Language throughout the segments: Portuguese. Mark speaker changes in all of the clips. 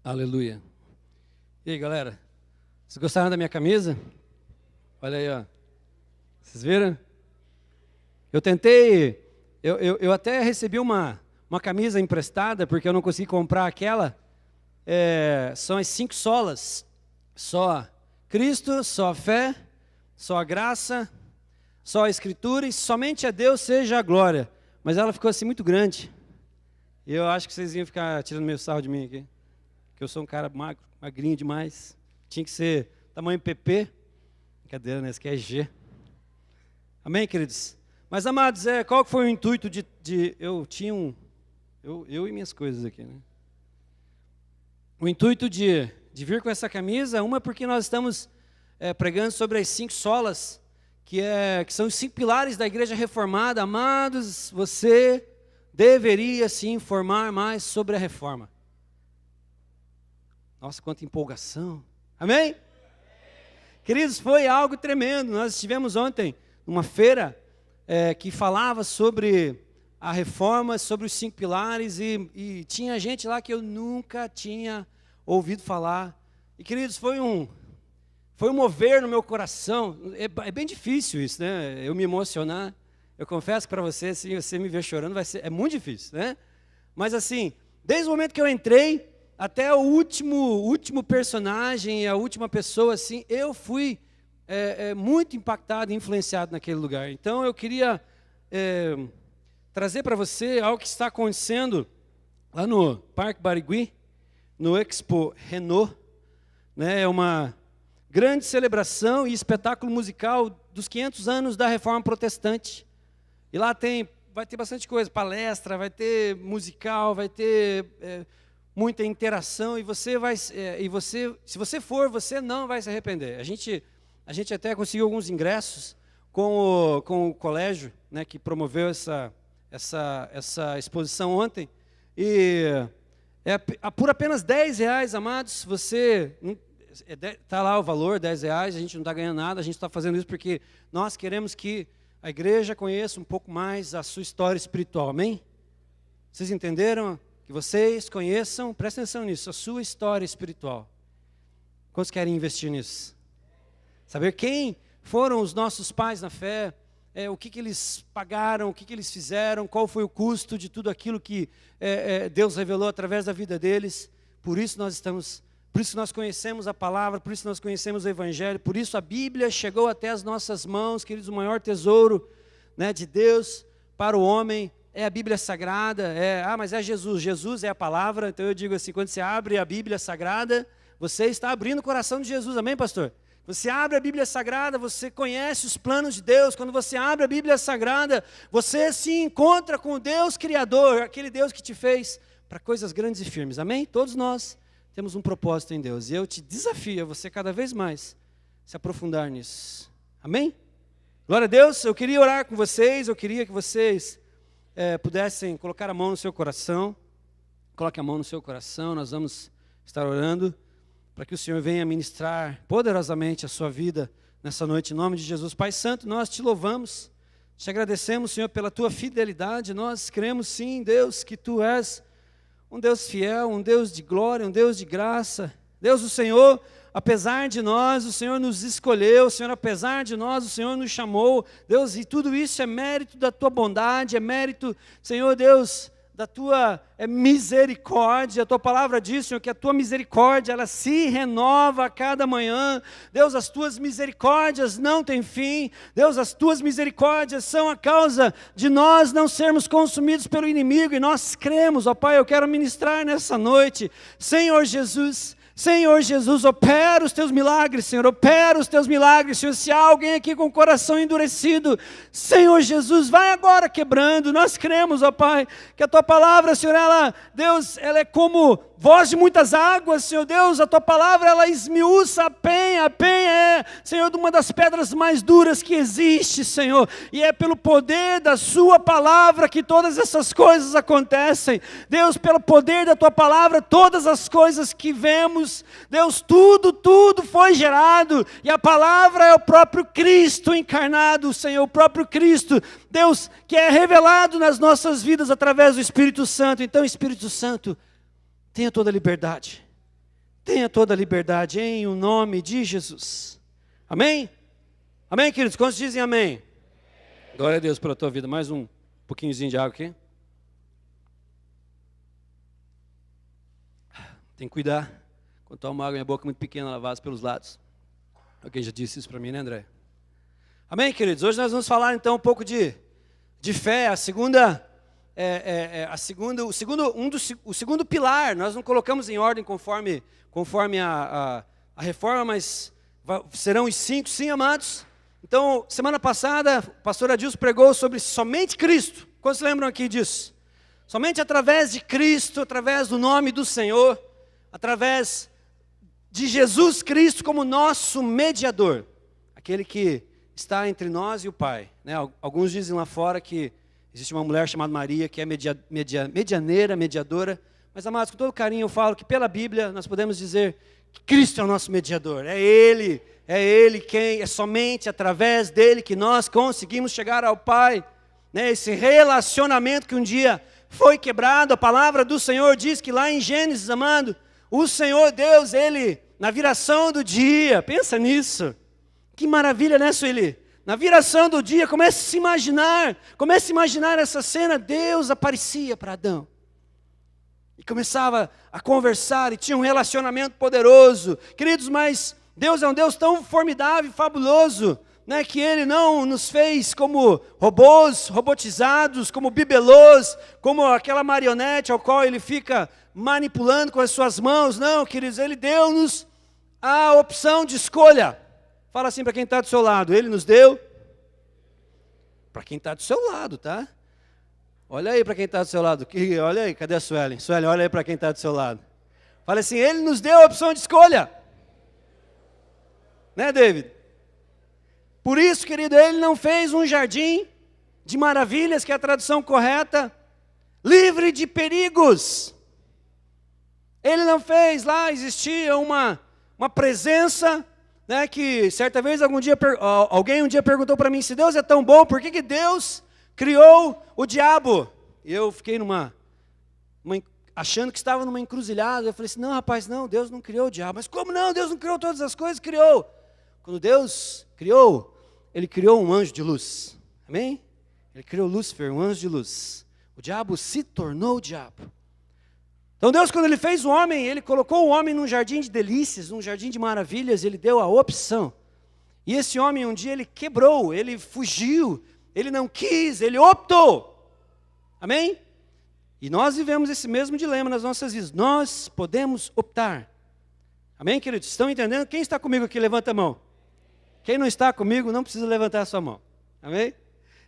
Speaker 1: Aleluia. E aí, galera? Vocês gostaram da minha camisa? Olha aí, ó. Vocês viram? Eu tentei, eu até recebi uma camisa emprestada, porque eu não consegui comprar aquela. São as 5 solas. Só Cristo, só a fé, só a graça, só a Escritura e somente a Deus seja a glória. Mas ela ficou assim muito grande. E eu acho que vocês iam ficar tirando meio sarro de mim aqui. Que eu sou um cara magro, magrinho demais. Tinha que ser tamanho PP. Brincadeira, né? Esse aqui é G. Amém, queridos? Mas, amados, qual foi o intuito de eu tinha eu e minhas coisas aqui, né? O intuito de vir com essa camisa, uma porque nós estamos pregando sobre as 5 solas, que são os 5 pilares da igreja reformada. Amados, você deveria se informar mais sobre a reforma. Nossa, quanta empolgação. Amém? Queridos, foi algo tremendo. Nós estivemos ontem numa feira que falava sobre a reforma, sobre os 5 pilares, e tinha gente lá que eu nunca tinha ouvido falar. E, queridos, foi um mover no meu coração. É bem difícil isso, né? Eu me emocionar. Eu confesso para você, se você me ver chorando, é muito difícil, né? Mas assim, desde o momento que eu entrei, até o último personagem, a última pessoa, assim, eu fui muito impactado e influenciado naquele lugar. Então, eu queria trazer para você algo que está acontecendo lá no Parque Barigui, no Expo Renault, né? É uma grande celebração e espetáculo musical dos 500 anos da Reforma Protestante. E lá vai ter bastante coisa, palestra, vai ter musical, vai ter muita interação, e se você for, você não vai se arrepender. A gente até conseguiu alguns ingressos com o colégio, né, que promoveu essa exposição ontem, e por apenas R$10, amados, você está lá o valor, R$10, a gente não está ganhando nada, a gente está fazendo isso porque nós queremos que a igreja conheça um pouco mais a sua história espiritual, amém? Vocês entenderam? Que vocês conheçam, prestem atenção nisso, a sua história espiritual. Quantos querem investir nisso? Saber quem foram os nossos pais na fé, o que eles pagaram, o que eles fizeram, qual foi o custo de tudo aquilo que Deus revelou através da vida deles. Por isso nós conhecemos a palavra, por isso nós conhecemos o Evangelho, por isso a Bíblia chegou até as nossas mãos, queridos. O maior tesouro, né, de Deus para o homem é a Bíblia Sagrada. Mas é Jesus. Jesus é a palavra. Então eu digo assim, quando você abre a Bíblia Sagrada, você está abrindo o coração de Jesus, amém, pastor? Você abre a Bíblia Sagrada, você conhece os planos de Deus. Quando você abre a Bíblia Sagrada, você se encontra com o Deus Criador, aquele Deus que te fez para coisas grandes e firmes, amém? Todos nós temos um propósito em Deus, e eu te desafio a você cada vez mais se aprofundar nisso, amém? Glória a Deus. Eu queria orar com vocês, eu queria que vocês pudessem colocar a mão no seu coração. Coloque a mão no seu coração, nós vamos estar orando para que o Senhor venha ministrar poderosamente a sua vida nessa noite, em nome de Jesus. Pai Santo, nós te louvamos, te agradecemos, Senhor, pela tua fidelidade. Nós cremos sim, Deus, que tu és um Deus fiel, um Deus de glória, um Deus de graça. Deus, o Senhor, apesar de nós, o Senhor nos escolheu, Senhor, apesar de nós, o Senhor nos chamou, Deus, e tudo isso é mérito da tua bondade, é mérito, Senhor Deus, da tua misericórdia. A tua palavra diz, Senhor, que a tua misericórdia, ela se renova a cada manhã. Deus, as tuas misericórdias não têm fim. Deus, as tuas misericórdias são a causa de nós não sermos consumidos pelo inimigo, e nós cremos, ó Pai. Eu quero ministrar nessa noite, Senhor Jesus, opera os teus milagres, Senhor, opera os teus milagres, Senhor. Se há alguém aqui com o coração endurecido, Senhor Jesus, vai agora quebrando. Nós cremos, ó Pai, que a tua palavra, Senhor, Deus, ela é como voz de muitas águas, Senhor Deus. A tua palavra, ela esmiuça a penha é, Senhor, de uma das pedras mais duras que existe, Senhor, e é pelo poder da sua palavra que todas essas coisas acontecem. Deus, pelo poder da tua palavra, todas as coisas que vemos, Deus, tudo foi gerado, e a palavra é o próprio Cristo encarnado, Senhor, o próprio Cristo, Deus, que é revelado nas nossas vidas através do Espírito Santo. Então, Espírito Santo, tenha toda a liberdade. tenha toda a liberdade em o nome de Jesus. Amém? Amém, queridos? Quantos dizem amém? Glória a Deus pela tua vida. Mais um pouquinhozinho de água aqui. Tem que cuidar. Quando toma água, minha boca é muito pequena, ela vaza pelos lados. Alguém já disse isso para mim, né, André? Amém, queridos? Hoje nós vamos falar então um pouco de fé. O segundo pilar. Nós não colocamos em ordem conforme a reforma, mas serão os 5, sim, amados. Então, semana passada, o pastor Adilson pregou sobre somente Cristo. Quantos lembram aqui disso? Somente através de Cristo, através do nome do Senhor, através de Jesus Cristo como nosso mediador, aquele que está entre nós e o Pai. Né? Alguns dizem lá fora que existe uma mulher chamada Maria, que é medianeira, mediadora, mas, amados, com todo carinho eu falo que pela Bíblia nós podemos dizer que Cristo é o nosso mediador, é Ele quem, é somente através dele que nós conseguimos chegar ao Pai, né? Esse relacionamento que um dia foi quebrado. A palavra do Senhor diz que lá em Gênesis, amado, o Senhor Deus, Ele, na viração do dia, pensa nisso, que maravilha, né, Sueli? Na viração do dia, comece a imaginar essa cena. Deus aparecia para Adão e começava a conversar e tinha um relacionamento poderoso. Queridos, mas Deus é um Deus tão formidável e fabuloso, né, que Ele não nos fez como robôs, robotizados, como bibelôs, como aquela marionete ao qual Ele fica manipulando com as suas mãos. Não, queridos, Ele deu-nos a opção de escolha. Fala assim para quem está do seu lado. Ele nos deu para quem está do seu lado, tá? Olha aí para quem está do seu lado. Olha aí, cadê a Suelen? Suelen, olha aí para quem está do seu lado. Fala assim, Ele nos deu a opção de escolha. Né, David? Por isso, querido, Ele não fez um jardim de maravilhas, que é a tradução correta, livre de perigos. Ele não fez. Lá existia uma presença, né, que certa vez alguém um dia perguntou para mim, se Deus é tão bom, por que Deus criou o diabo? E eu fiquei achando que estava numa encruzilhada. Eu falei assim, não, rapaz, não, Deus não criou o diabo. Mas como não? Deus não criou todas as coisas? Criou. Quando Deus criou, Ele criou um anjo de luz. Amém? Ele criou Lúcifer, um anjo de luz. O diabo se tornou o diabo. Então Deus, quando Ele fez o homem, Ele colocou o homem num jardim de delícias, num jardim de maravilhas. Ele deu a opção. E esse homem um dia ele quebrou, ele fugiu, ele não quis, ele optou. Amém? E nós vivemos esse mesmo dilema nas nossas vidas. Nós podemos optar. Amém, queridos? Estão entendendo? Quem está comigo aqui, levanta a mão. Quem não está comigo, não precisa levantar a sua mão. Amém?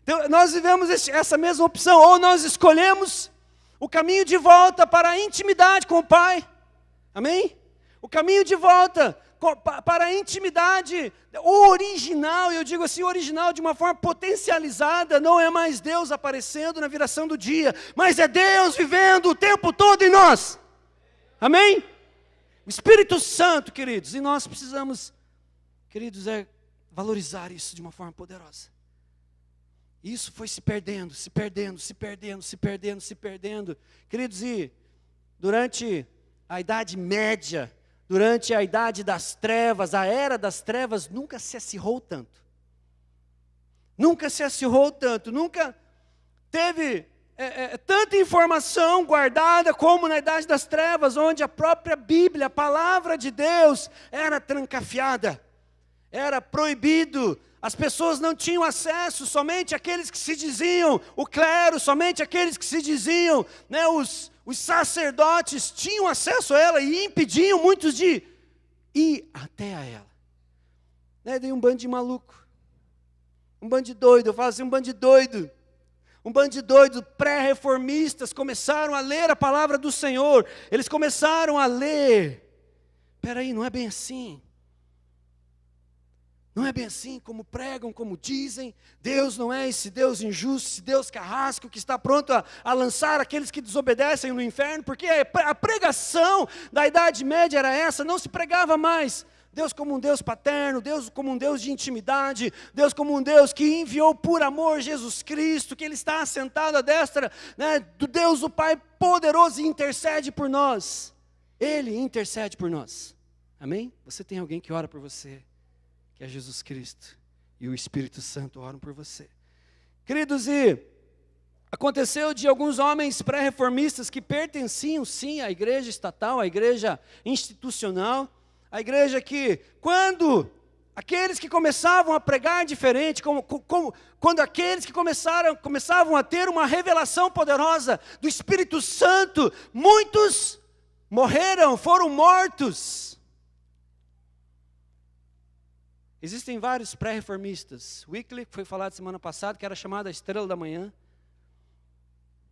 Speaker 1: Então, nós vivemos essa mesma opção. Ou nós escolhemos o caminho de volta para a intimidade com o Pai. Amém? O caminho de volta para a intimidade original. Eu digo assim, original de uma forma potencializada. Não é mais Deus aparecendo na viração do dia, mas é Deus vivendo o tempo todo em nós. Amém? O Espírito Santo, queridos. E nós precisamos, queridos, valorizar isso de uma forma poderosa. Isso foi se perdendo. Queridos, e durante a Idade Média, durante a Idade das Trevas, a Era das Trevas, nunca se acirrou tanto. Nunca teve tanta informação guardada como na Idade das Trevas, onde a própria Bíblia, a palavra de Deus, era trancafiada. Era proibido, as pessoas não tinham acesso, somente aqueles que se diziam, o clero, somente aqueles que se diziam, né, os sacerdotes tinham acesso a ela e impediam muitos de ir até a ela. Né, daí um bando de maluco, um bando de doido, eu falo assim, um bando de doido. Um bando de doidos pré-reformistas começaram a ler a palavra do Senhor. Eles começaram a ler. Espera aí, não é bem assim. Não é bem assim como pregam, como dizem. Deus não é esse Deus injusto, esse Deus carrasco que está pronto a lançar aqueles que desobedecem no inferno. Porque a pregação da Idade Média era essa, não se pregava mais Deus como um Deus paterno, Deus como um Deus de intimidade, Deus como um Deus que enviou por amor Jesus Cristo, que Ele está assentado à destra, né, do Deus o Pai poderoso e intercede por nós. Ele intercede por nós. Amém? Você tem alguém que ora por você, que é Jesus Cristo, e o Espírito Santo oram por você. Queridos, e aconteceu de alguns homens pré-reformistas que pertenciam sim à igreja estatal, à igreja institucional, à igreja que, quando aqueles que começavam a pregar diferente, quando aqueles que começavam a ter uma revelação poderosa do Espírito Santo, muitos morreram, foram mortos. Existem vários pré-reformistas. Wycliffe, que foi falado semana passada, que era chamado a Estrela da Manhã.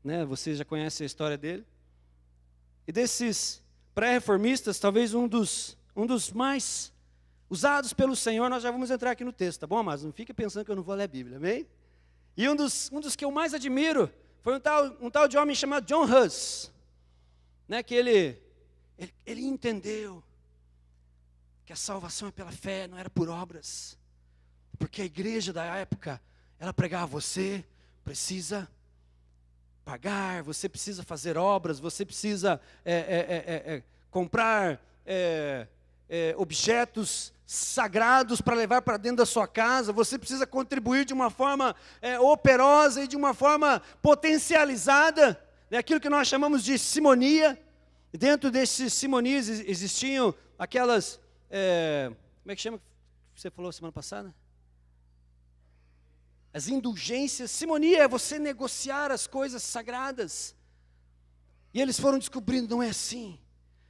Speaker 1: Né, vocês já conhecem a história dele. E desses pré-reformistas, talvez um dos mais usados pelo Senhor, nós já vamos entrar aqui no texto, tá bom, amados? Não fique pensando que eu não vou ler a Bíblia, amém? E um dos que eu mais admiro foi um tal de homem chamado John Huss, né, que ele entendeu que a salvação é pela fé, não era por obras, porque a igreja da época, ela pregava: você precisa pagar, você precisa fazer obras, você precisa comprar objetos sagrados para levar para dentro da sua casa, você precisa contribuir de uma forma operosa e de uma forma potencializada, né, aquilo que nós chamamos de simonia. E dentro desses simonias existiam aquelas, como é que chama, que você falou semana passada? As indulgências. Simonia é você negociar as coisas sagradas. E eles foram descobrindo, não é assim.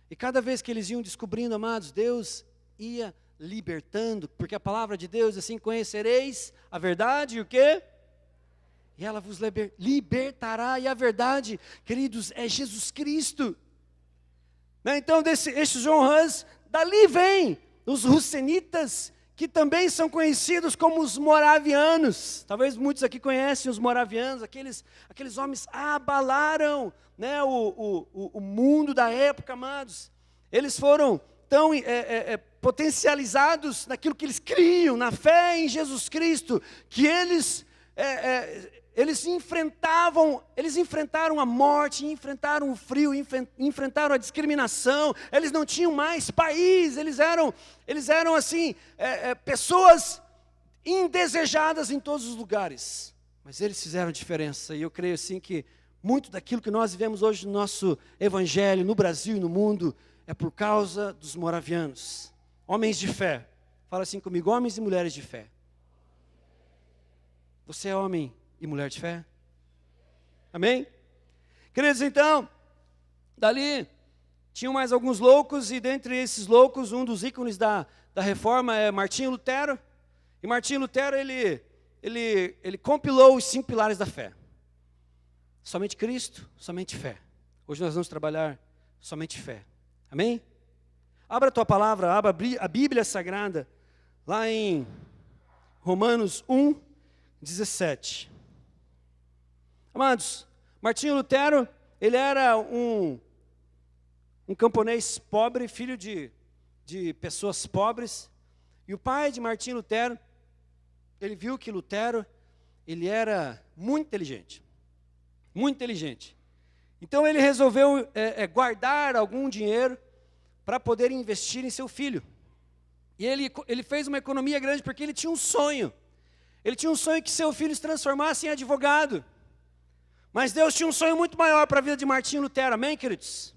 Speaker 1: E cada vez que eles iam descobrindo, amados, Deus ia libertando, porque a palavra de Deus, assim, conhecereis a verdade e o quê? E ela vos libertará. E a verdade, queridos, é Jesus Cristo. Né? Então, este John Huss, dali vem os russenitas, que também são conhecidos como os moravianos. Talvez muitos aqui conhecem os moravianos, aqueles homens abalaram, né, o mundo da época, amados. Eles foram tão potencializados naquilo que eles criam, na fé em Jesus Cristo, que eles enfrentaram a morte, enfrentaram o frio, enfrentaram a discriminação. Eles não tinham mais país, eles eram assim, pessoas indesejadas em todos os lugares. Mas eles fizeram diferença, e eu creio assim que muito daquilo que nós vivemos hoje no nosso evangelho, no Brasil e no mundo, é por causa dos moravianos, homens de fé. Fala assim comigo: homens e mulheres de fé. Você é homem e mulher de fé? Amém? Queridos, então, dali tinham mais alguns loucos, e dentre esses loucos, um dos ícones da reforma é Martinho Lutero. E Martinho Lutero, ele compilou os 5 pilares da fé: somente Cristo, somente fé. Hoje nós vamos trabalhar somente fé. Amém? Abra a tua palavra, abra a Bíblia Sagrada, lá em Romanos 1:17. Amados, Martinho Lutero, ele era um camponês pobre, filho de pessoas pobres. E o pai de Martinho Lutero, ele viu que Lutero, ele era muito inteligente. Muito inteligente. Então ele resolveu guardar algum dinheiro para poder investir em seu filho. E ele fez uma economia grande porque ele tinha um sonho. Ele tinha um sonho que seu filho se transformasse em advogado. Mas Deus tinha um sonho muito maior para a vida de Martinho Lutero, amém, queridos?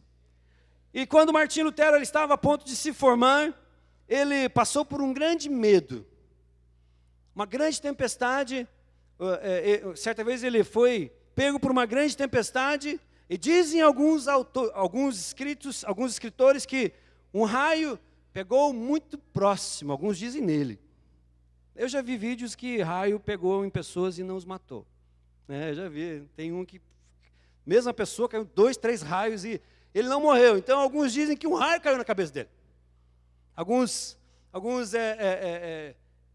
Speaker 1: E quando Martinho Lutero ele estava a ponto de se formar, ele passou por um grande medo. Uma grande tempestade. Certa vez ele foi pego por uma grande tempestade, e dizem alguns escritores que um raio pegou muito próximo, alguns dizem nele. Eu já vi vídeos que raio pegou em pessoas e não os matou. Eu já vi, tem um que, mesma pessoa, caiu 2, 3 raios e ele não morreu. Então alguns dizem que um raio caiu na cabeça dele. Alguns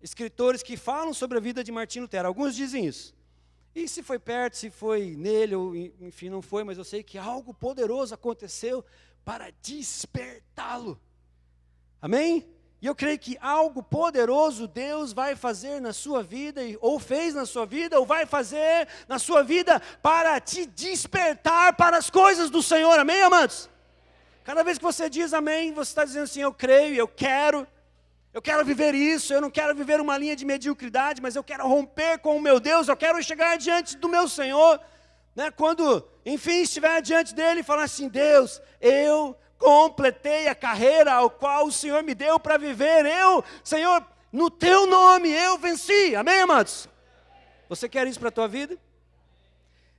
Speaker 1: escritores que falam sobre a vida de Martinho Lutero, alguns dizem isso. E se foi perto, se foi nele, ou enfim, não foi, mas eu sei que algo poderoso aconteceu para despertá-lo. Amém? E eu creio que algo poderoso Deus vai fazer na sua vida, ou fez na sua vida, ou vai fazer na sua vida, para te despertar para as coisas do Senhor. Amém, amados? Cada vez que você diz amém, você está dizendo assim, eu creio, eu quero viver isso, eu não quero viver uma linha de mediocridade, mas eu quero romper com o meu Deus, eu quero chegar diante do meu Senhor, né? Quando, enfim, estiver diante dele e falar assim, Deus, eu completei a carreira ao qual o Senhor me deu para viver, Senhor, no teu nome eu venci, amém, amados? Você quer isso para a tua vida?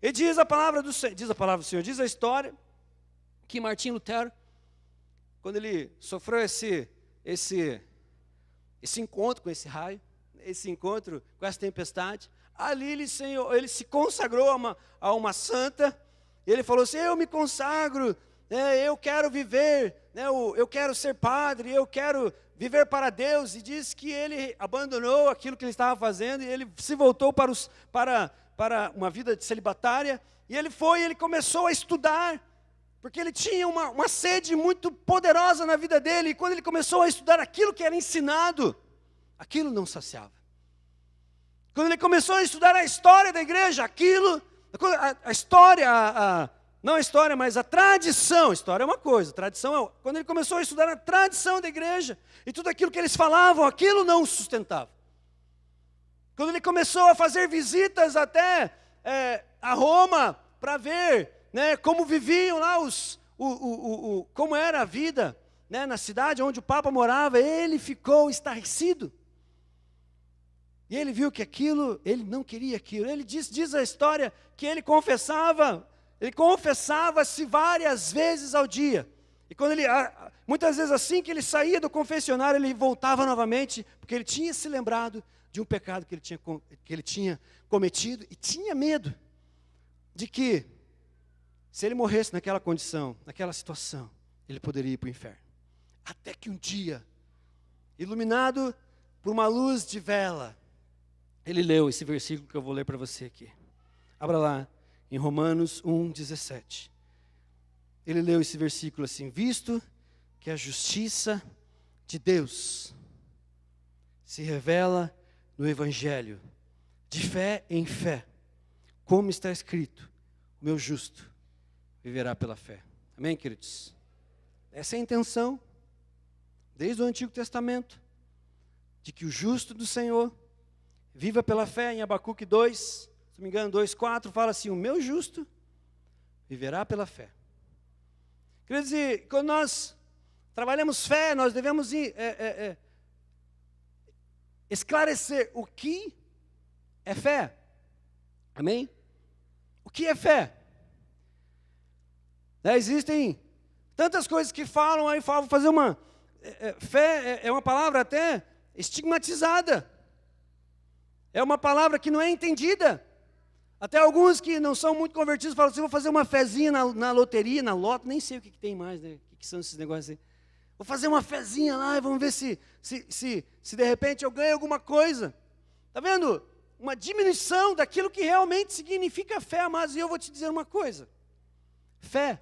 Speaker 1: E diz a palavra do Senhor, diz a história, que Martim Lutero, quando ele sofreu esse encontro com esse raio, esse encontro com essa tempestade, ali ele se consagrou a uma santa, e ele falou assim, eu me consagro, eu quero viver, eu quero ser padre, eu quero viver para Deus, e diz que ele abandonou aquilo que ele estava fazendo, e ele se voltou para uma vida de celibatária, e ele começou a estudar, porque ele tinha uma sede muito poderosa na vida dele, e quando ele começou a estudar aquilo que era ensinado, aquilo não saciava. Quando ele começou a estudar a história da igreja, não a história, mas a tradição, história é uma coisa, tradição é outra. Quando ele começou a estudar a tradição da igreja, e tudo aquilo que eles falavam, aquilo não o sustentava. Quando ele começou a fazer visitas até a Roma, para ver, né, como viviam lá como era a vida, né, na cidade onde o Papa morava, ele ficou estarrecido. E ele viu que ele não queria aquilo. Ele diz a história que ele confessava-se várias vezes ao dia. E quando muitas vezes assim que ele saía do confessionário, ele voltava novamente, porque ele tinha se lembrado de um pecado que ele tinha cometido, e tinha medo de que, se ele morresse naquela condição, naquela situação, ele poderia ir para o inferno. Até que um dia, iluminado por uma luz de vela, ele leu esse versículo que eu vou ler para você aqui. Abra lá, em Romanos 1,17. Ele leu esse versículo assim, visto que a justiça de Deus se revela no Evangelho, de fé em fé, como está escrito, o meu justo viverá pela fé. Amém, queridos? Essa é a intenção, desde o Antigo Testamento, de que o justo do Senhor viva pela fé. Em Abacuque 2, se não me engano, 2,4, fala assim, o meu justo viverá pela fé. Quer dizer, quando nós trabalhamos fé, nós devemos esclarecer o que é fé. Amém? O que é fé? Existem tantas coisas que falam aí, fazer uma... fé é uma palavra até estigmatizada. É uma palavra que não é entendida. Até alguns que não são muito convertidos falam assim, vou fazer uma fezinha na loteria, na loto, nem sei o que tem mais, né? O que são esses negócios aí. Vou fazer uma fezinha lá e vamos ver se de repente eu ganho alguma coisa. Está vendo? Uma diminuição daquilo que realmente significa fé, amados. E eu vou te dizer uma coisa. Fé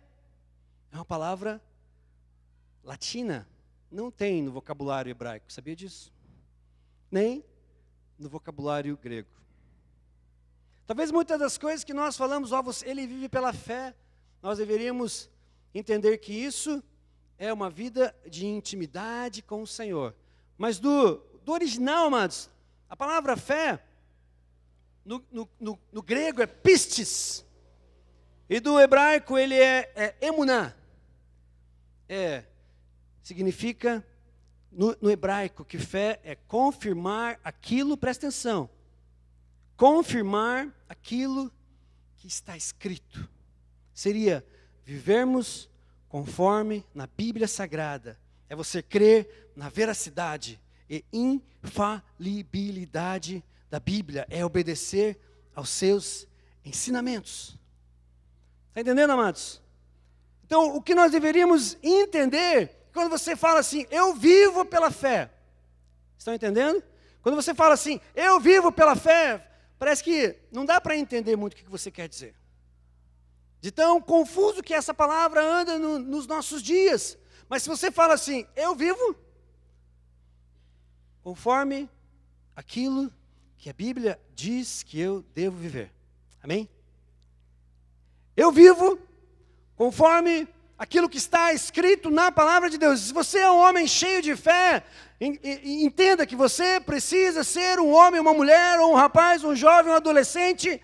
Speaker 1: é uma palavra latina. Não tem no vocabulário hebraico. Sabia disso? Nem no vocabulário grego. Talvez muitas das coisas que nós falamos, ele vive pela fé, nós deveríamos entender que isso é uma vida de intimidade com o Senhor. Mas do original, amados, a palavra fé, no grego é pistis, e do hebraico ele é emuná. Significa, no hebraico, que fé é confirmar aquilo, presta atenção, confirmar aquilo que está escrito. Seria vivermos conforme na Bíblia Sagrada. É você crer na veracidade e infalibilidade da Bíblia. É obedecer aos seus ensinamentos. Está entendendo, amados? Então, o que nós deveríamos entender, quando você fala assim, eu vivo pela fé. Estão entendendo? Quando você fala assim, eu vivo pela fé, parece que não dá para entender muito o que você quer dizer. De tão confuso que essa palavra anda nos nossos dias. Mas se você fala assim, eu vivo conforme aquilo que a Bíblia diz que eu devo viver. Amém? Eu vivo conforme aquilo que está escrito na palavra de Deus. Se você é um homem cheio de fé, entenda que você precisa ser um homem, uma mulher, ou um rapaz, um jovem, um adolescente,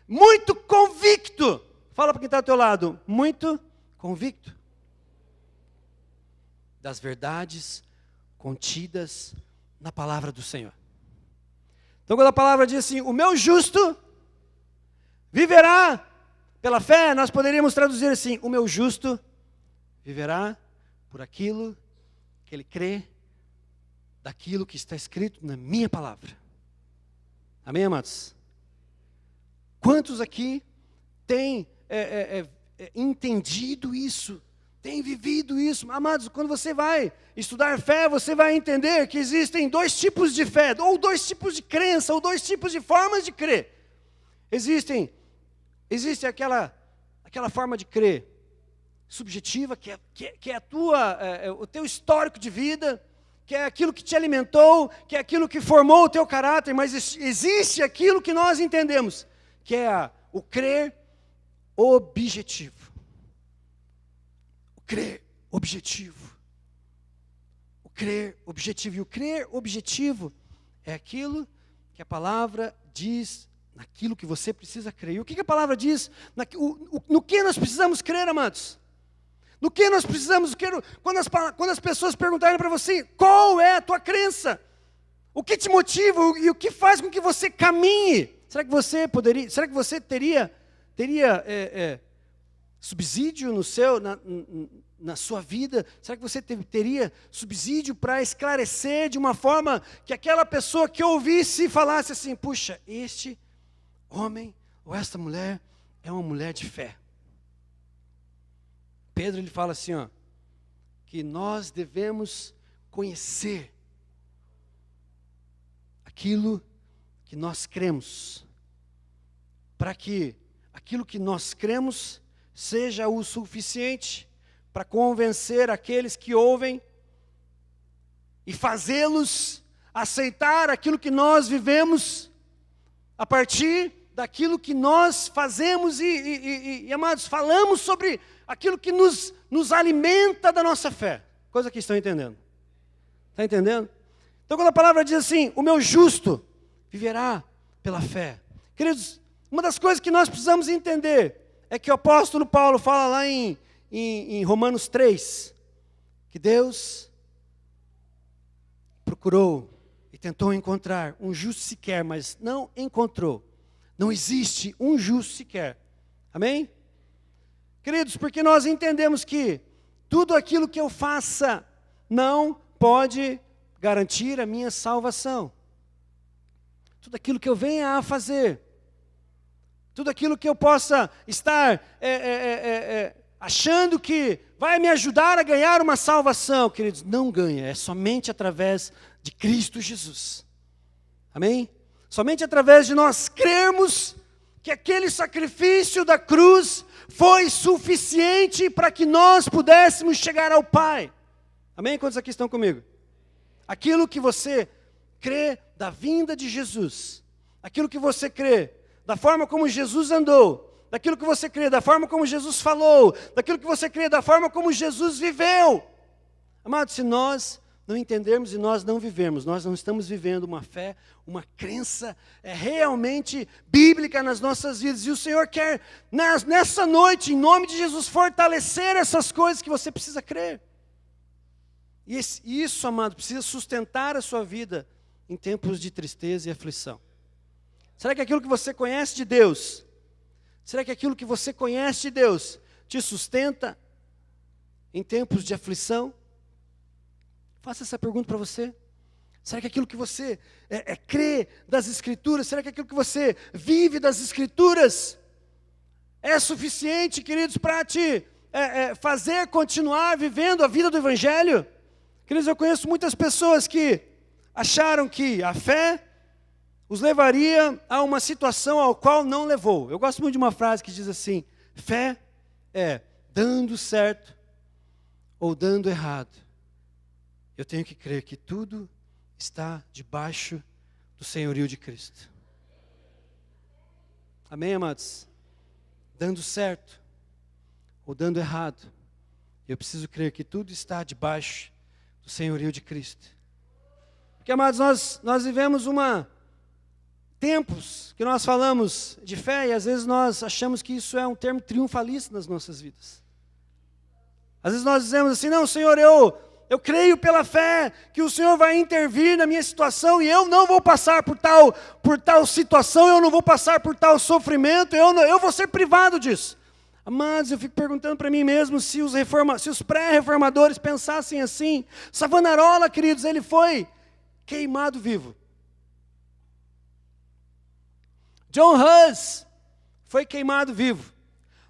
Speaker 1: muito convicto. Fala para quem está ao teu lado, muito convicto das verdades contidas na palavra do Senhor. Então quando a palavra diz assim, o meu justo viverá pela fé, nós poderíamos traduzir assim, o meu justo viverá por aquilo que ele crê, daquilo que está escrito na minha palavra. Amém, amados? Quantos aqui têm entendido isso? Têm vivido isso? Amados, quando você vai estudar fé, você vai entender que existem dois tipos de fé, ou dois tipos de crença, ou dois tipos de formas de crer. Existe aquela forma de crer subjetiva, que é o teu histórico de vida, que é aquilo que te alimentou, que é aquilo que formou o teu caráter, mas existe aquilo que nós entendemos, que é o crer objetivo. O crer objetivo. O crer objetivo. E o crer objetivo é aquilo que a palavra diz naquilo que você precisa crer. E o que a palavra diz? No que nós precisamos crer, amados? No que nós precisamos crer? Quando as pessoas perguntarem para você, qual é a tua crença? O que te motiva e o que faz com que você caminhe? Será que você teria subsídio na sua vida? Será que você teria subsídio para esclarecer de uma forma que aquela pessoa que ouvisse falasse assim, puxa, este homem ou esta mulher é uma mulher de fé. Pedro ele fala assim, que nós devemos conhecer aquilo que nós cremos, para que aquilo que nós cremos seja o suficiente para convencer aqueles que ouvem e fazê-los aceitar aquilo que nós vivemos a partir daquilo que nós fazemos e amados, falamos sobre aquilo que nos alimenta da nossa fé. Coisa que estão entendendo. Está entendendo? Então quando a palavra diz assim, o meu justo viverá pela fé. Queridos, uma das coisas que nós precisamos entender é que o apóstolo Paulo fala lá em Romanos 3, que Deus procurou e tentou encontrar um justo sequer, mas não encontrou. Não existe um justo sequer. Amém? Queridos, porque nós entendemos que tudo aquilo que eu faça não pode garantir a minha salvação. Tudo aquilo que eu venha a fazer, tudo aquilo que eu possa estar achando que vai me ajudar a ganhar uma salvação, queridos, não ganha, é somente através de Cristo Jesus. Amém? Somente através de nós crermos que aquele sacrifício da cruz foi suficiente para que nós pudéssemos chegar ao Pai. Amém? Quantos aqui estão comigo? Aquilo que você crê da vinda de Jesus, aquilo que você crê da forma como Jesus andou, daquilo que você crê da forma como Jesus falou, daquilo que você crê da forma como Jesus viveu. Amados, se nós não entendermos e nós não vivermos, nós não estamos vivendo uma fé, uma crença realmente bíblica nas nossas vidas. E o Senhor quer, nessa noite, em nome de Jesus, fortalecer essas coisas que você precisa crer. E isso, amado, precisa sustentar a sua vida em tempos de tristeza e aflição. Será que aquilo que você conhece de Deus, será que aquilo que você conhece de Deus te sustenta em tempos de aflição? Faça essa pergunta para você. Será que aquilo que você crê das Escrituras, será que aquilo que você vive das Escrituras é suficiente, queridos, para te fazer continuar vivendo a vida do Evangelho? Queridos, eu conheço muitas pessoas que acharam que a fé os levaria a uma situação ao qual não levou. Eu gosto muito de uma frase que diz assim, fé é dando certo ou dando errado. Eu tenho que crer que tudo está debaixo do senhorio de Cristo. Amém, amados? Dando certo ou dando errado. Eu preciso crer que tudo está debaixo do senhorio de Cristo. Porque, amados, nós vivemos tempos que nós falamos de fé e às vezes nós achamos que isso é um termo triunfalista nas nossas vidas. Às vezes nós dizemos assim, não, Senhor, eu creio pela fé que o Senhor vai intervir na minha situação e eu não vou passar por tal situação, eu não vou passar por tal sofrimento, eu vou ser privado disso. Amados, eu fico perguntando para mim mesmo se os pré-reformadores pensassem assim. Savonarola, queridos, ele foi queimado vivo. John Hus foi queimado vivo.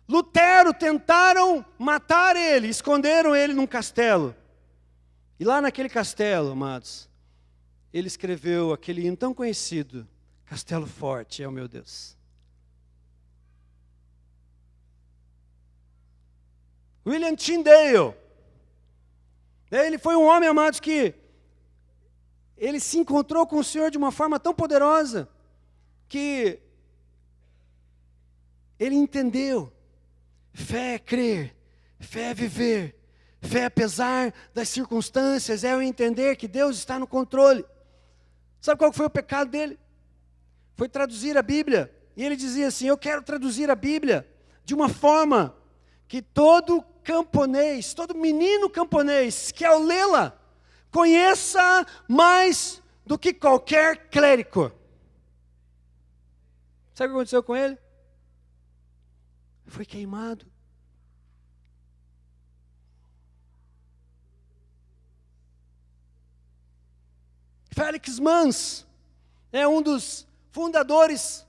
Speaker 1: Lutero tentaram matar ele, esconderam ele num castelo. E lá naquele castelo, amados, ele escreveu aquele hino tão conhecido, Castelo Forte é o meu Deus. William Tyndale, ele foi um homem, amados, que ele se encontrou com o Senhor de uma forma tão poderosa, que ele entendeu, fé é crer, fé é viver, fé apesar das circunstâncias, é eu entender que Deus está no controle. Sabe qual foi o pecado dele? Foi traduzir a Bíblia, e ele dizia assim, eu quero traduzir a Bíblia de uma forma que todo camponês, todo menino camponês, que ao lê-la, conheça mais do que qualquer clérigo. Sabe o que aconteceu com ele? Foi queimado. Félix Manz é um dos fundadores,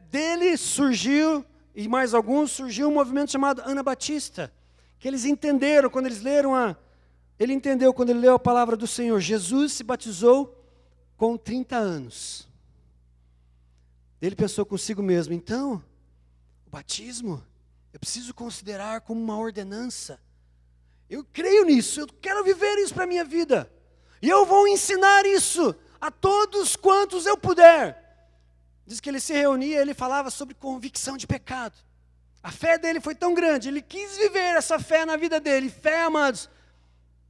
Speaker 1: dele surgiu, e mais alguns, surgiu um movimento chamado Anabatista, que eles entenderam, quando eles leram ele entendeu quando ele leu a palavra do Senhor. Jesus se batizou com 30 anos. Ele pensou consigo mesmo, então, o batismo, eu preciso considerar como uma ordenança. Eu creio nisso, eu quero viver isso para a minha vida. E eu vou ensinar isso a todos quantos eu puder. Diz que ele se reunia, ele falava sobre convicção de pecado. A fé dele foi tão grande, ele quis viver essa fé na vida dele. Fé, amados,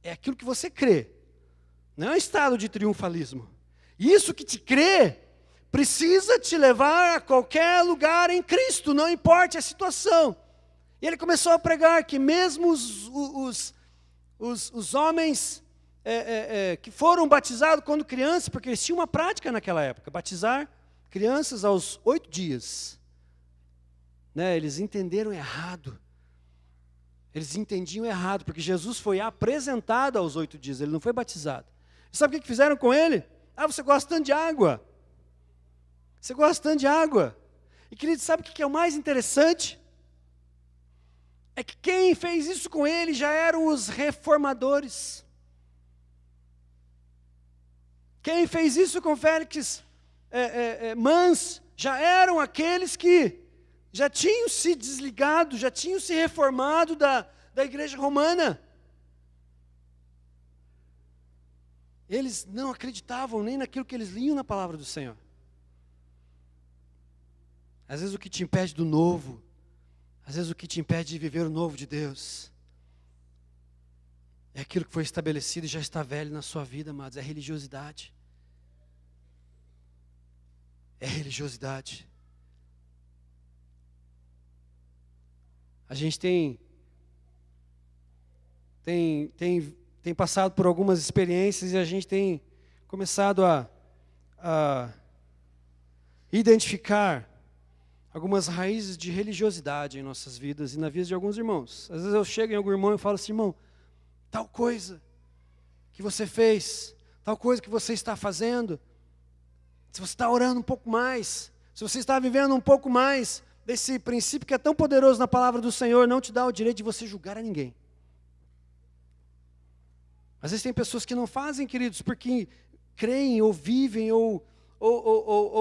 Speaker 1: é aquilo que você crê. Não é um estado de triunfalismo. Isso que te crê, precisa te levar a qualquer lugar em Cristo, não importa a situação. E ele começou a pregar que mesmo os homens que foram batizados quando crianças, porque eles tinham uma prática naquela época, batizar crianças aos 8 dias. Eles entenderam errado. Eles entendiam errado, porque Jesus foi apresentado aos 8 dias, ele não foi batizado. E sabe o que fizeram com ele? Você gosta tanto de água. Você gosta tanto de água. E querido, sabe o que é o mais interessante? É que quem fez isso com ele já eram os reformadores. Quem fez isso com Félix Manz já eram aqueles que já tinham se desligado, já tinham se reformado da igreja romana. Eles não acreditavam nem naquilo que eles liam na palavra do Senhor. Às vezes o que te impede do novo, às vezes o que te impede de viver o novo de Deus, é aquilo que foi estabelecido e já está velho na sua vida, amados, é religiosidade. É religiosidade. A gente tem passado por algumas experiências e a gente tem começado a identificar algumas raízes de religiosidade em nossas vidas e na vida de alguns irmãos. Às vezes eu chego em algum irmão e falo assim, irmão, tal coisa que você fez, tal coisa que você está fazendo, se você está orando um pouco mais, se você está vivendo um pouco mais desse princípio que é tão poderoso na palavra do Senhor, não te dá o direito de você julgar a ninguém. Às vezes tem pessoas que não fazem, queridos, porque creem ou vivem ou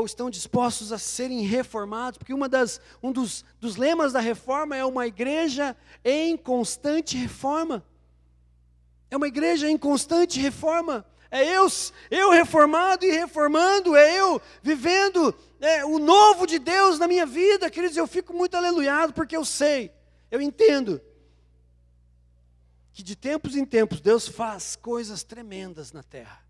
Speaker 1: estão dispostos a serem reformados, porque um dos lemas da reforma é uma igreja em constante reforma. É uma igreja em constante reforma. É eu reformado e reformando, é eu vivendo o novo de Deus na minha vida. Queridos, eu fico muito aleluiado, porque eu sei, eu entendo, que de tempos em tempos Deus faz coisas tremendas na terra.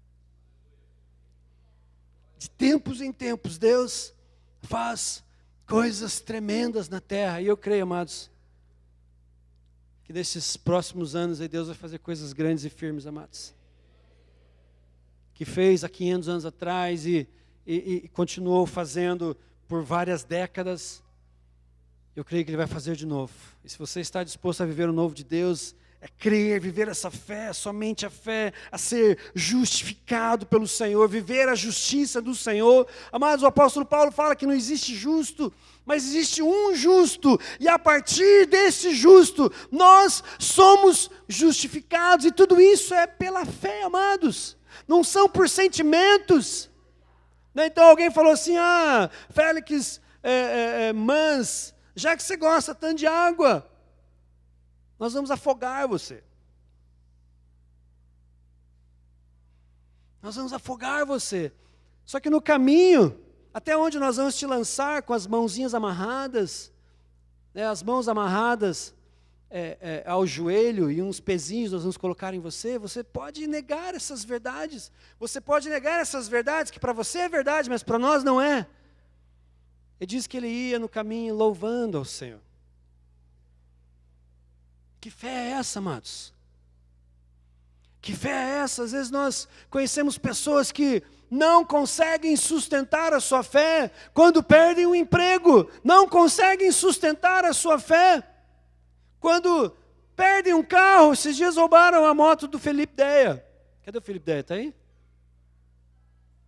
Speaker 1: De tempos em tempos Deus faz coisas tremendas na terra. E eu creio, amados, que nesses próximos anos aí Deus vai fazer coisas grandes e firmes, amados. Que fez há 500 anos atrás e continuou fazendo por várias décadas. Eu creio que Ele vai fazer de novo. E se você está disposto a viver o novo de Deus, é crer, viver essa fé, somente a fé, a ser justificado pelo Senhor, viver a justiça do Senhor. Amados, o apóstolo Paulo fala que não existe justo, mas existe um justo, e a partir desse justo, nós somos justificados, e tudo isso é pela fé, amados, não são por sentimentos. Então alguém falou assim, Félix Mans, já que você gosta tanto de água, nós vamos afogar você. Nós vamos afogar você. Só que no caminho, até onde nós vamos te lançar com as mãozinhas amarradas, né, as mãos amarradas ao joelho e uns pezinhos nós vamos colocar em você, você pode negar essas verdades. Você pode negar essas verdades que para você é verdade, mas para nós não é. Ele diz que ele ia no caminho louvando ao Senhor. Que fé é essa, amados? Que fé é essa? Às vezes nós conhecemos pessoas que não conseguem sustentar a sua fé quando perdem o emprego, não conseguem sustentar a sua fé quando perdem um carro. Esses dias roubaram a moto do Felipe Deia. Cadê o Felipe Deia? Está aí?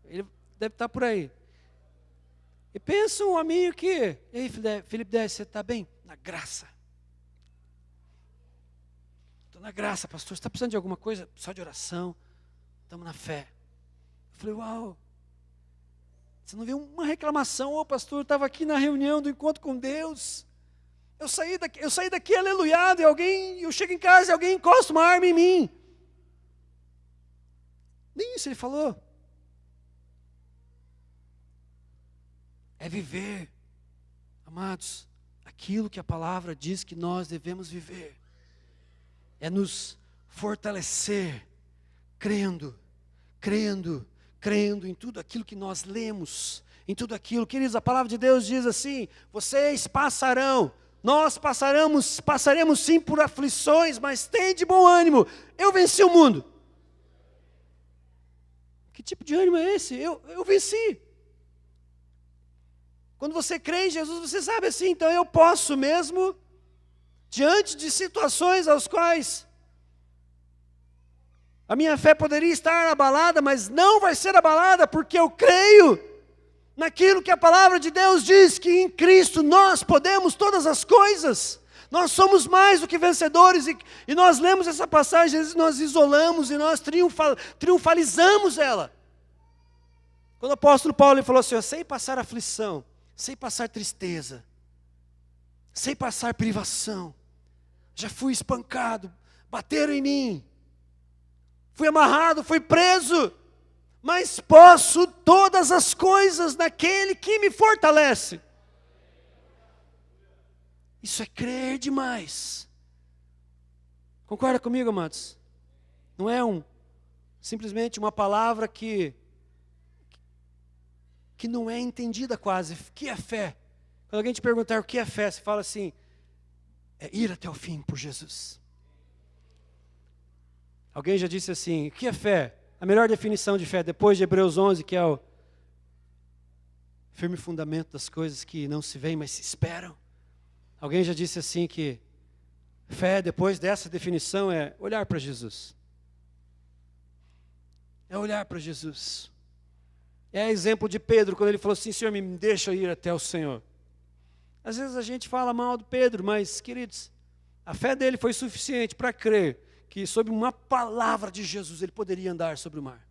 Speaker 1: Ele deve estar por aí. E pensa um amigo que, ei, Felipe Deia, você está bem? Na graça. Estou na graça, pastor. Você está precisando de alguma coisa? Só de oração. Estamos na fé. Eu falei, uau. Você não viu uma reclamação? Pastor, eu estava aqui na reunião do encontro com Deus. Eu saí daqui aleluiado, e eu chego em casa e alguém encosta uma arma em mim. Nem isso ele falou. É viver, amados, aquilo que a palavra diz que nós devemos viver. É nos fortalecer, crendo em tudo aquilo que nós lemos, em tudo aquilo. Queridos, a palavra de Deus diz assim, vocês passarão, nós passaremos sim por aflições, mas tem de bom ânimo, eu venci o mundo. Que tipo de ânimo é esse? Eu venci. Quando você crê em Jesus, você sabe assim, então eu posso mesmo, diante de situações aos quais a minha fé poderia estar abalada, mas não vai ser abalada, porque eu creio naquilo que a palavra de Deus diz, que em Cristo nós podemos todas as coisas, nós somos mais do que vencedores, e nós lemos essa passagem, às vezes nós isolamos e nós triunfalizamos ela. Quando o apóstolo Paulo falou assim, eu sei passar aflição, sei passar tristeza, sei passar privação, já fui espancado, bateram em mim, fui amarrado, fui preso, mas posso todas as coisas naquele que me fortalece. Isso é crer demais. Concorda comigo, amados? Não é simplesmente uma palavra que não é entendida quase. O que é fé? Quando alguém te perguntar o que é fé, você fala assim, é ir até o fim por Jesus. Alguém já disse assim, o que é fé? A melhor definição de fé, depois de Hebreus 11, que é o firme fundamento das coisas que não se veem, mas se esperam. Alguém já disse assim que fé, depois dessa definição, é olhar para Jesus. É olhar para Jesus. É exemplo de Pedro, quando ele falou assim, Senhor, me deixa ir até o Senhor. Às vezes a gente fala mal do Pedro, mas, queridos, a fé dele foi suficiente para crer que sob uma palavra de Jesus ele poderia andar sobre o mar.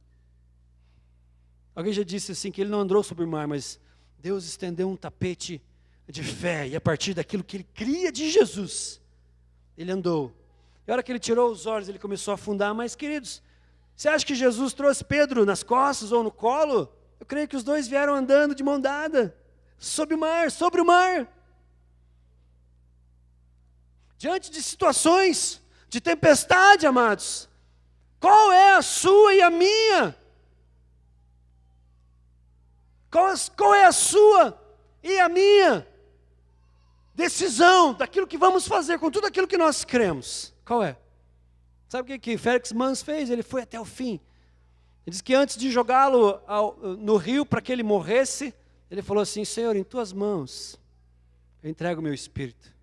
Speaker 1: Alguém já disse assim que ele não andou sobre o mar, mas Deus estendeu um tapete de fé, e a partir daquilo que ele cria de Jesus, ele andou. E a hora que ele tirou os olhos, ele começou a afundar. Mas, queridos, você acha que Jesus trouxe Pedro nas costas ou no colo? Eu creio que os dois vieram andando de mão dada, sobre o mar. Diante de situações, de tempestade, amados. Qual é a sua e a minha? Qual é a sua e a minha decisão daquilo que vamos fazer com tudo aquilo que nós cremos? Qual é? Sabe o que Félix Manz fez? Ele foi até o fim. Ele disse que antes de jogá-lo no rio para que ele morresse, ele falou assim: Senhor, em tuas mãos eu entrego o meu espírito.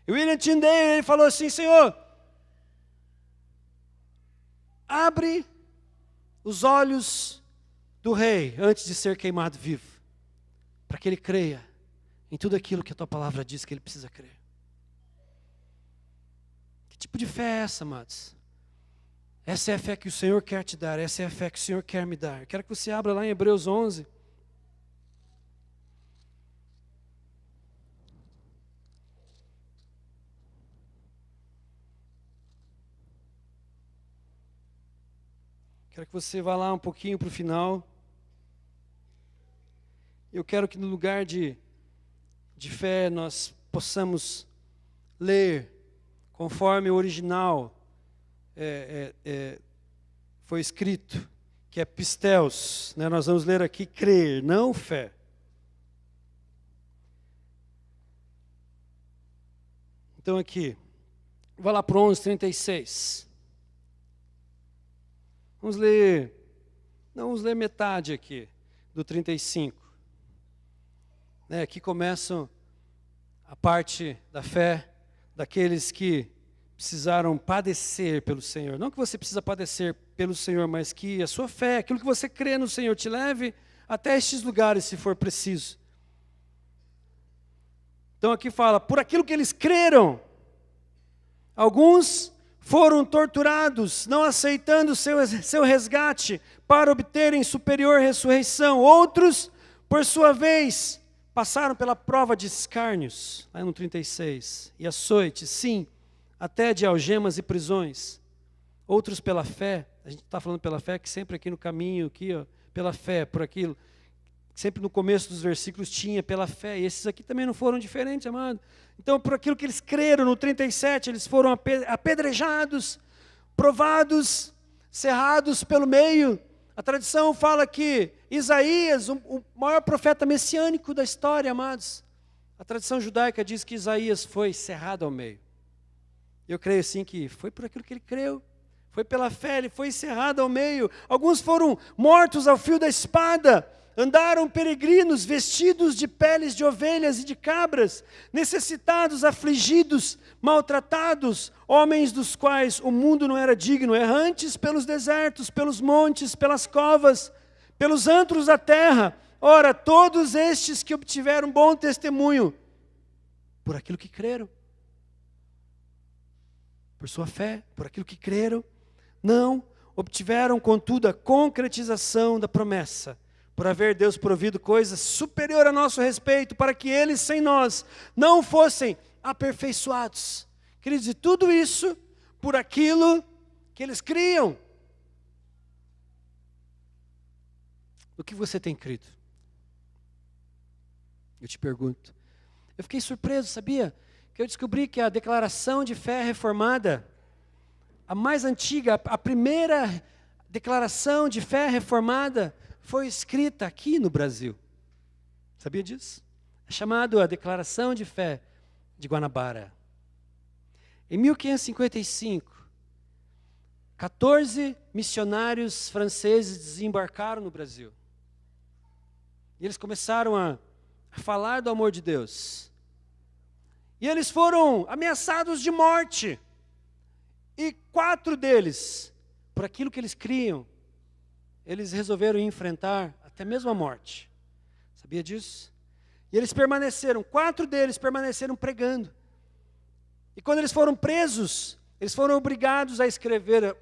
Speaker 1: E William Tyndale, ele falou assim: Senhor, abre os olhos do rei antes de ser queimado vivo, para que ele creia em tudo aquilo que a tua palavra diz que ele precisa crer. Que tipo de fé é essa, amados? Essa é a fé que o Senhor quer te dar, essa é a fé que o Senhor quer me dar. Eu quero que você abra lá em Hebreus 11. Quero que você vá lá um pouquinho para o final. Eu quero que no lugar de fé nós possamos ler conforme o original foi escrito, que é pisteus, né? Nós vamos ler aqui crer, não fé. Então aqui, vai lá para o 11:36. Vamos ler metade aqui, do 35. Aqui começa a parte da fé daqueles que precisaram padecer pelo Senhor. Não que você precisa padecer pelo Senhor, mas que a sua fé, aquilo que você crê no Senhor, te leve até estes lugares, se for preciso. Então aqui fala, por aquilo que eles creram, alguns foram torturados, não aceitando seu resgate para obterem superior ressurreição. Outros, por sua vez, passaram pela prova de escárnios, lá no 36, e açoites, sim, até de algemas e prisões. Outros pela fé, a gente está falando pela fé, que sempre aqui no caminho, aqui, ó, pela fé, por aquilo, sempre no começo dos versículos tinha pela fé, e esses aqui também não foram diferentes, amado. Então, por aquilo que eles creram, no 37, eles foram apedrejados, provados, cerrados pelo meio. A tradição fala que Isaías, o maior profeta messiânico da história, amados, a tradição judaica diz que Isaías foi cerrado ao meio. Eu creio sim que foi por aquilo que ele creu, foi pela fé, ele foi cerrado ao meio. Alguns foram mortos ao fio da espada, andaram peregrinos vestidos de peles de ovelhas e de cabras, necessitados, afligidos, maltratados, homens dos quais o mundo não era digno, errantes pelos desertos, pelos montes, pelas covas, pelos antros da terra. Ora, todos estes que obtiveram bom testemunho, por aquilo que creram, por sua fé, por aquilo que creram, não obtiveram, contudo, a concretização da promessa, por haver Deus provido coisa superior a nosso respeito, para que eles, sem nós, não fossem aperfeiçoados. Queridos, e tudo isso por aquilo que eles criam. O que você tem crido? Eu te pergunto. Eu fiquei surpreso, sabia? Que eu descobri que a declaração de fé reformada, a mais antiga, a primeira declaração de fé reformada, foi escrita aqui no Brasil. Sabia disso? É chamado a Declaração de Fé de Guanabara. Em 1555, 14 missionários franceses desembarcaram no Brasil. E eles começaram a falar do amor de Deus. E eles foram ameaçados de morte. E 4 deles, por aquilo que eles criam, eles resolveram enfrentar até mesmo a morte. Sabia disso? E eles permaneceram, 4 deles permaneceram pregando. E quando eles foram presos, eles foram obrigados a escrever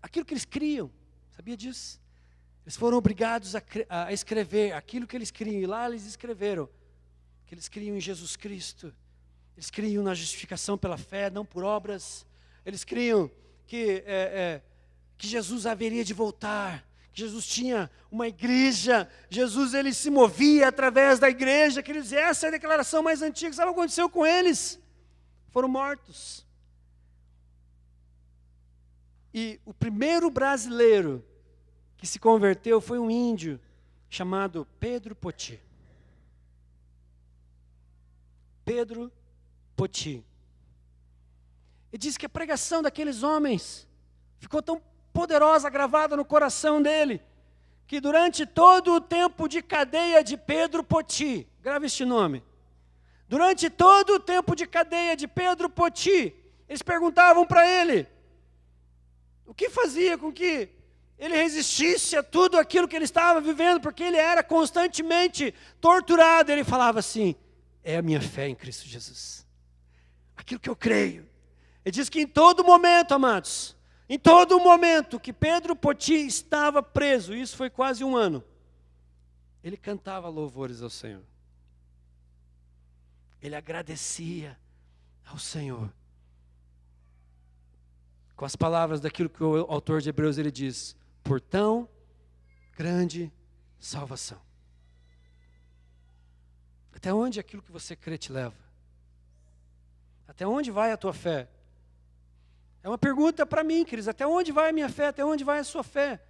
Speaker 1: aquilo que eles criam. Sabia disso? Eles foram obrigados a escrever aquilo que eles criam. E lá eles escreveram que eles criam em Jesus Cristo. Eles criam na justificação pela fé, não por obras. Eles criam que Jesus haveria de voltar. Jesus tinha uma igreja, Jesus ele se movia através da igreja, queridos, essa é a declaração mais antiga. Sabe o que aconteceu com eles? Foram mortos. E o primeiro brasileiro que se converteu foi um índio chamado Pedro Poti. Pedro Poti. E diz que a pregação daqueles homens ficou tão poderosa, gravada no coração dele, que durante todo o tempo de cadeia de Pedro Poti, grave este nome, durante todo o tempo de cadeia de Pedro Poti, eles perguntavam para ele, o que fazia com que ele resistisse a tudo aquilo que ele estava vivendo, porque ele era constantemente torturado. Ele falava assim, é a minha fé em Cristo Jesus, aquilo que eu creio. Ele diz que em todo momento, amados, em todo momento que Pedro Poti estava preso, isso foi quase 1 ano, ele cantava louvores ao Senhor. Ele agradecia ao Senhor. Com as palavras daquilo que o autor de Hebreus ele diz, por tão grande salvação. Até onde aquilo que você crê te leva? Até onde vai a tua fé? É uma pergunta para mim, queridos, até onde vai a minha fé? Até onde vai a sua fé?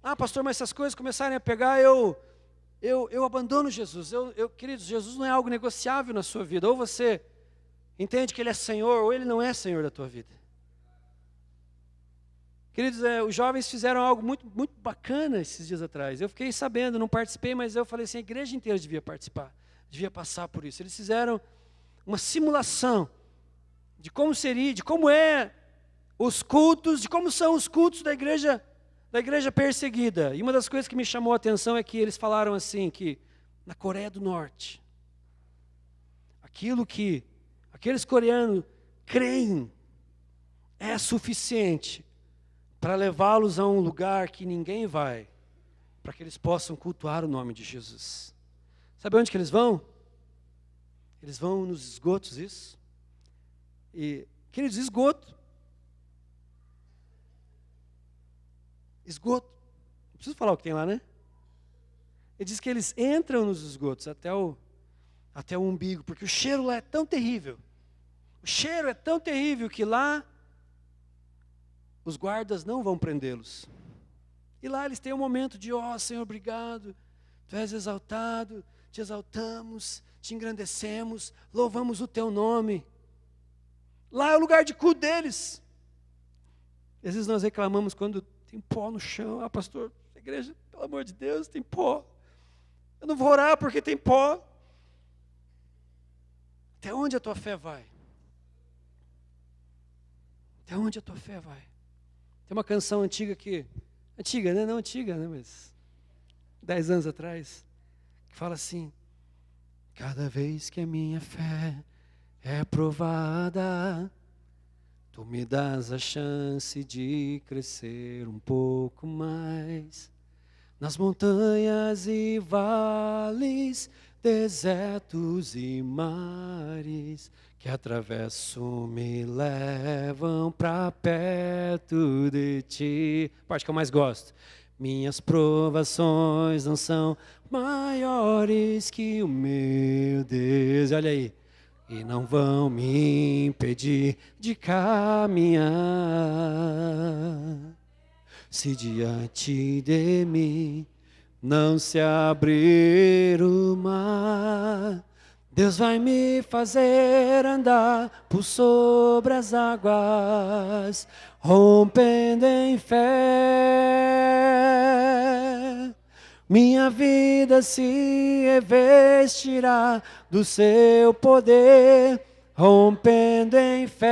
Speaker 1: Ah, pastor, mas se as coisas começarem a pegar, eu abandono Jesus. Queridos, Jesus não é algo negociável na sua vida. Ou você entende que Ele é Senhor, ou Ele não é Senhor da tua vida. Queridos, os jovens fizeram algo muito, muito bacana esses dias atrás. Eu fiquei sabendo, não participei, mas eu falei assim, a igreja inteira devia participar, devia passar por isso. Eles fizeram uma simulação de como seria, de como os cultos, de como são os cultos da igreja perseguida. E uma das coisas que me chamou a atenção é que eles falaram assim, que na Coreia do Norte, aquilo que aqueles coreanos creem é suficiente para levá-los a um lugar que ninguém vai, para que eles possam cultuar o nome de Jesus. Sabe onde que eles vão? Eles vão nos esgotos, isso. E, queridos, esgoto. Não preciso falar o que tem lá, né? Ele diz que eles entram nos esgotos até o umbigo, porque o cheiro lá é tão terrível. O cheiro é tão terrível que lá os guardas não vão prendê-los. E lá eles têm um momento de, Senhor, obrigado, Tu és exaltado, Te exaltamos, Te engrandecemos, louvamos o Teu nome. Lá é o lugar de culto deles. Às vezes nós reclamamos quando tem pó no chão. Ah, pastor, a igreja, pelo amor de Deus, tem pó. Eu não vou orar porque tem pó. Até onde a tua fé vai? Até onde a tua fé vai? Tem uma canção antiga né? Não antiga, né? Mas 10 anos atrás, que fala assim, cada vez que a minha fé é provada, Tu me dás a chance de crescer um pouco mais. Nas montanhas e vales, desertos e mares, que atravesso me levam para perto de Ti. A parte que eu mais gosto. Minhas provações não são maiores que o meu Deus. Olha aí. E não vão me impedir de caminhar. Se diante de mim não se abrir o mar, Deus vai me fazer andar por sobre as águas, rompendo em fé. Minha vida se revestirá do Seu poder, rompendo em fé.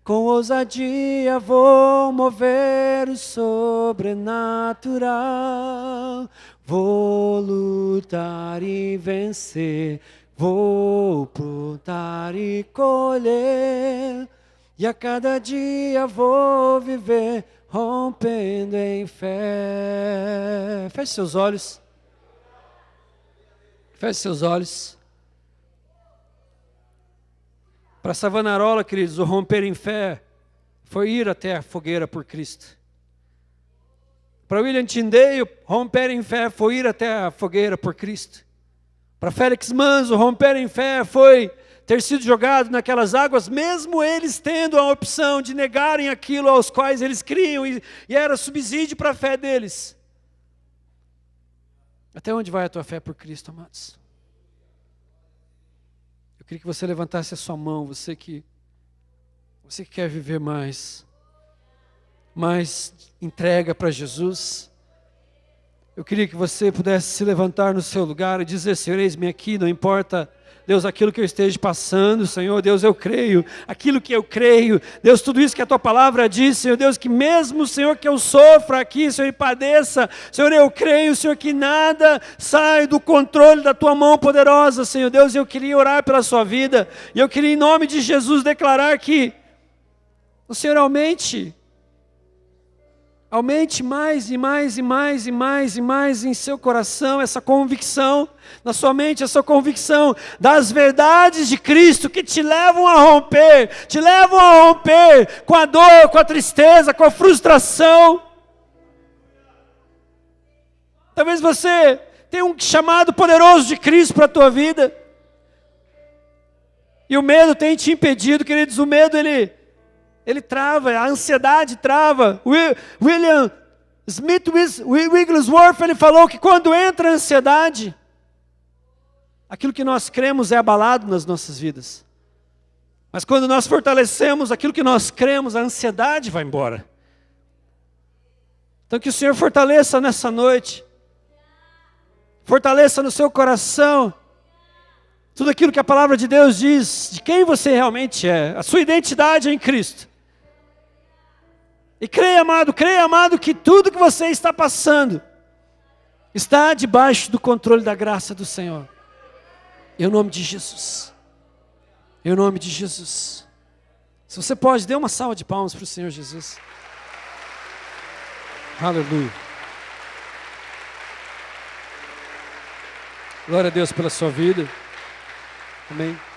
Speaker 1: Com ousadia vou mover o sobrenatural. Vou lutar e vencer, vou plantar e colher. E a cada dia vou viver, rompendo em fé. Feche seus olhos. Feche seus olhos. Para Savonarola, queridos, o romper em fé foi ir até a fogueira por Cristo. Para William Tyndale, romper em fé foi ir até a fogueira por Cristo. Para Félix Manzo, romper em fé foi ter sido jogado naquelas águas, mesmo eles tendo a opção de negarem aquilo aos quais eles criam, e era subsídio para a fé deles. Até onde vai a tua fé por Cristo, amados? Eu queria que você levantasse a sua mão, você que quer viver mais entrega para Jesus. Eu queria que você pudesse se levantar no seu lugar e dizer: Senhor, eis-me aqui, não importa, Deus, aquilo que eu esteja passando, Senhor, Deus, eu creio, aquilo que eu creio, Deus, tudo isso que a Tua palavra diz, Senhor, Deus, que mesmo, Senhor, que eu sofra aqui, Senhor, e padeça, Senhor, eu creio, Senhor, que nada sai do controle da Tua mão poderosa, Senhor, Deus, eu queria orar pela sua vida, e eu queria, em nome de Jesus, declarar que o Senhor aumente mais e mais e mais e mais e mais em seu coração essa convicção, na sua mente essa convicção das verdades de Cristo que te levam a romper com a dor, com a tristeza, com a frustração. Talvez você tenha um chamado poderoso de Cristo para a tua vida, e o medo tem te impedido, queridos. O medo ele trava, a ansiedade trava. William Smith Wigglesworth, ele falou que quando entra a ansiedade, aquilo que nós cremos é abalado nas nossas vidas. Mas quando nós fortalecemos aquilo que nós cremos, a ansiedade vai embora. Então que o Senhor fortaleça nessa noite, fortaleça no seu coração tudo aquilo que a palavra de Deus diz, de quem você realmente é, a sua identidade em Cristo. E creia, amado, que tudo que você está passando está debaixo do controle da graça do Senhor. Em nome de Jesus. Em nome de Jesus. Se você pode, dê uma salva de palmas para o Senhor Jesus. Aleluia. Glória a Deus pela sua vida. Amém.